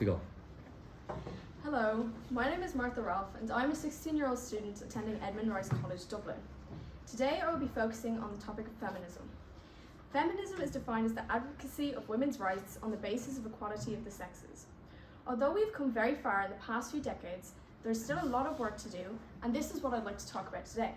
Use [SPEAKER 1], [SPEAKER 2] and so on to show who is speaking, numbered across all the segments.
[SPEAKER 1] we go.
[SPEAKER 2] Hello, my name is Marth and I'm a 16-year-old student attending Edmund Rice College, Dublin. Today I will be focusing on the topic of feminism. Feminism is defined as the advocacy of women's rights on the basis of equality of the sexes. Although we've come very far in the past few decades, there's still a lot of work to do, and this is what I'd like to talk about today.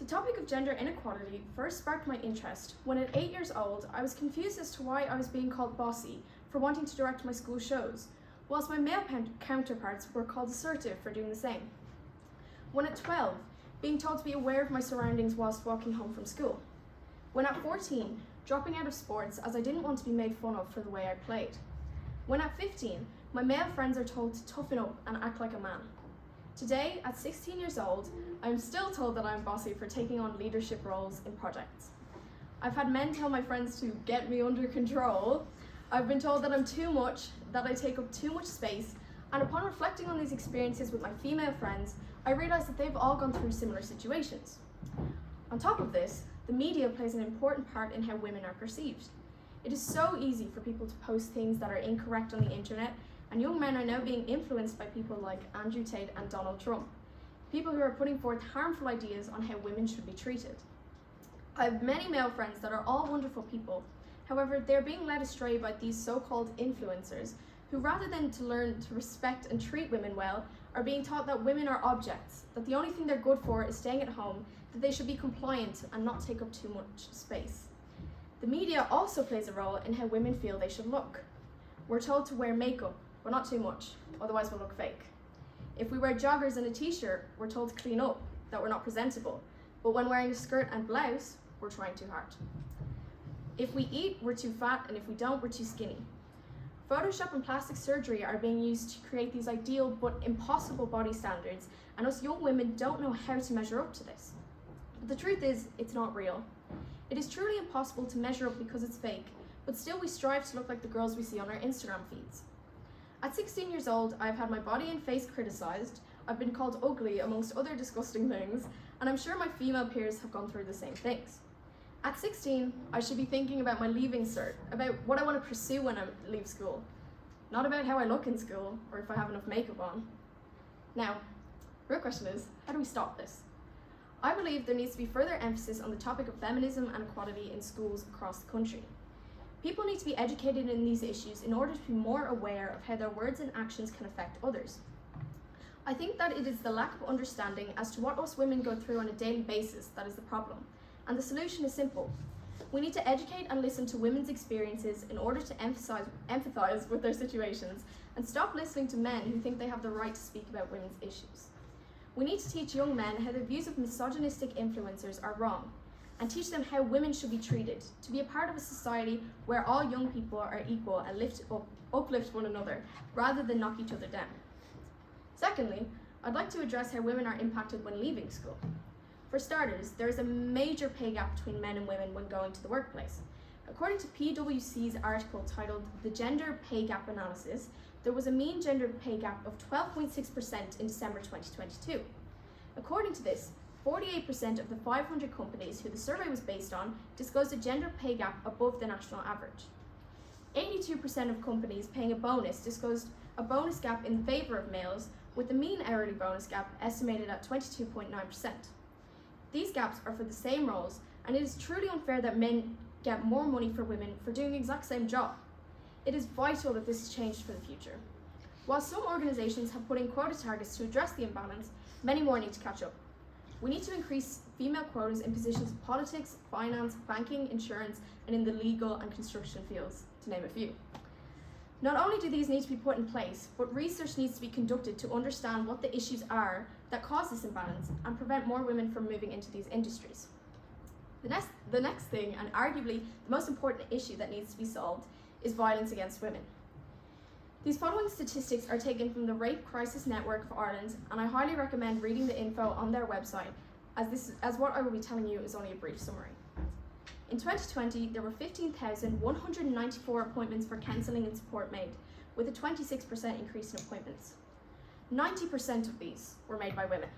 [SPEAKER 2] The topic of gender inequality first sparked my interest when at 8 years old I was confused as to why I was being called bossy for wanting to direct my school shows, whilst my male counterparts were called assertive for doing the same. When at 12, being told to be aware of my surroundings whilst walking home from school. When at 14, dropping out of sports as I didn't want to be made fun of for the way I played. When at 15, my male friends are told to toughen up and act like a man. Today, at 16 years old, I'm still told that I'm bossy for taking on leadership roles in projects. I've had men tell my friends to get me under control. I've been told that I'm too much, that I take up too much space, and upon reflecting on these experiences with my female friends, I realised that they've all gone through similar situations. On top of this, the media plays an important part in how women are perceived. It is so easy for people to post things that are incorrect on the internet, and young men are now being influenced by people like Andrew Tate and Donald Trump, people who are putting forth harmful ideas on how women should be treated. I have many male friends that are all wonderful people. However, they're being led astray by these so-called influencers who, rather than to learn to respect and treat women well, are being taught that women are objects, that the only thing they're good for is staying at home, that they should be compliant and not take up too much space. The media also plays a role in how women feel they should look. We're told to wear makeup, but not too much, otherwise we'll look fake. If we wear joggers and a t-shirt, we're told to clean up, that we're not presentable. But when wearing a skirt and blouse, we're trying too hard. If we eat, we're too fat, and if we don't, we're too skinny. Photoshop and plastic surgery are being used to create these ideal but impossible body standards, and us young women don't know how to measure up to this. But the truth is, it's not real. It is truly impossible to measure up because it's fake, but still we strive to look like the girls we see on our Instagram feeds. At 16 years old, I've had my body and face criticised, I've been called ugly amongst other disgusting things, and I'm sure my female peers have gone through the same things. At 16, I should be thinking about my leaving cert, about what I want to pursue when I leave school, not about how I look in school or if I have enough makeup on. Now, the real question is, how do we stop this? I believe there needs to be further emphasis on the topic of feminism and equality in schools across the country. People need to be educated in these issues in order to be more aware of how their words and actions can affect others. I think that it is the lack of understanding as to what us women go through on a daily basis that is the problem, and the solution is simple. We need to educate and listen to women's experiences in order to empathize with their situations and stop listening to men who think they have the right to speak about women's issues. We need to teach young men how the views of misogynistic influencers are wrong, and teach them how women should be treated, to be a part of a society where all young people are equal and uplift one another, rather than knock each other down. Secondly, I'd like to address how women are impacted when leaving school. For starters, there is a major pay gap between men and women when going to the workplace. According to PwC's article titled The Gender Pay Gap Analysis, there was a mean gender pay gap of 12.6% in December 2022. According to this, 48% of the 500 companies who the survey was based on disclosed a gender pay gap above the national average. 82% of companies paying a bonus disclosed a bonus gap in favour of males, with the mean hourly bonus gap estimated at 22.9%. These gaps are for the same roles, and it is truly unfair that men get more money for women for doing the exact same job. It is vital that this is changed for the future. While some organisations have put in quota targets to address the imbalance, many more need to catch up. We need to increase female quotas in positions of politics, finance, banking, insurance, and in the legal and construction fields, to name a few. Not only do these need to be put in place, but research needs to be conducted to understand what the issues are that cause this imbalance and prevent more women from moving into these industries. The next thing, and arguably the most important issue that needs to be solved, is violence against women. These following statistics are taken from the Rape Crisis Network of Ireland, and I highly recommend reading the info on their website, as what I will be telling you is only a brief summary. In 2020, there were 15,194 appointments for counselling and support made, with a 26% increase in appointments. 90% of these were made by women.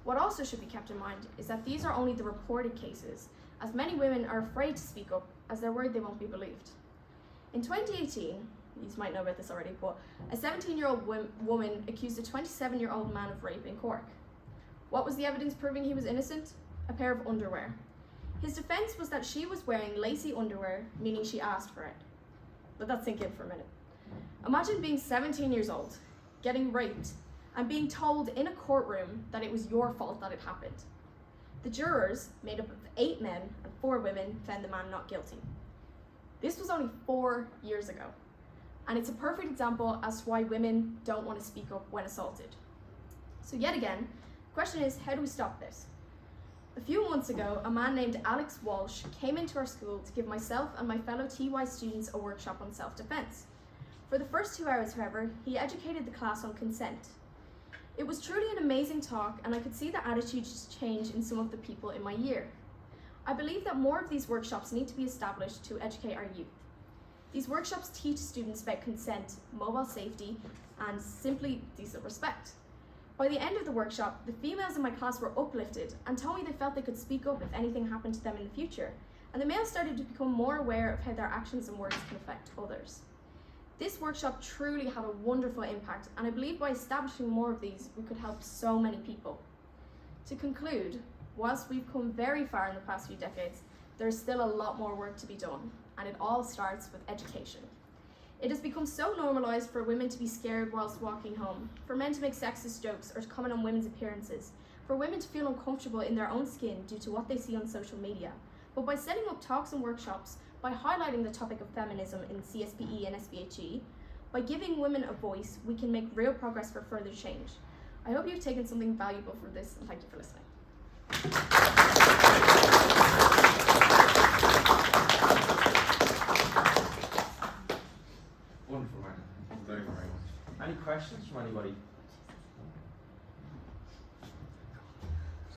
[SPEAKER 2] What also should be kept in mind is that these are only the reported cases, as many women are afraid to speak up as they're worried they won't be believed. In 2018, you might know about this already, but a 17-year-old woman accused a 27-year-old man of rape in Cork. What was the evidence proving he was innocent? A pair of underwear. His defence was that she was wearing lacy underwear, meaning she asked for it. Let that sink in for a minute. Imagine being 17 years old, getting raped, and being told in a courtroom that it was your fault that it happened. The jurors, made up of 8 men and 4 women, found the man not guilty. This was only 4 years ago, and it's a perfect example as to why women don't want to speak up when assaulted. So yet again, the question is, how do we stop this? A few months ago, a man named Alex Walsh came into our school to give myself and my fellow TY students a workshop on self-defense. For the first 2 hours, however, he educated the class on consent. It was truly an amazing talk, and I could see the attitudes change in some of the people in my year. I believe that more of these workshops need to be established to educate our youth. These workshops teach students about consent, mobile safety, and simply decent respect. By the end of the workshop, the females in my class were uplifted and told me they felt they could speak up if anything happened to them in the future, and the males started to become more aware of how their actions and words can affect others. This workshop truly had a wonderful impact, and I believe by establishing more of these, we could help so many people. To conclude, whilst we've come very far in the past few decades, there's still a lot more work to be done, and it all starts with education. It has become so normalised for women to be scared whilst walking home, for men to make sexist jokes or to comment on women's appearances, for women to feel uncomfortable in their own skin due to what they see on social media. But by setting up talks and workshops, by highlighting the topic of feminism in CSPE and SPHE, by giving women a voice, we can make real progress for further change. I hope you've taken something valuable from this, and thank you for listening.
[SPEAKER 1] Wonderful, Marth. Thank you very much. Any questions from anybody?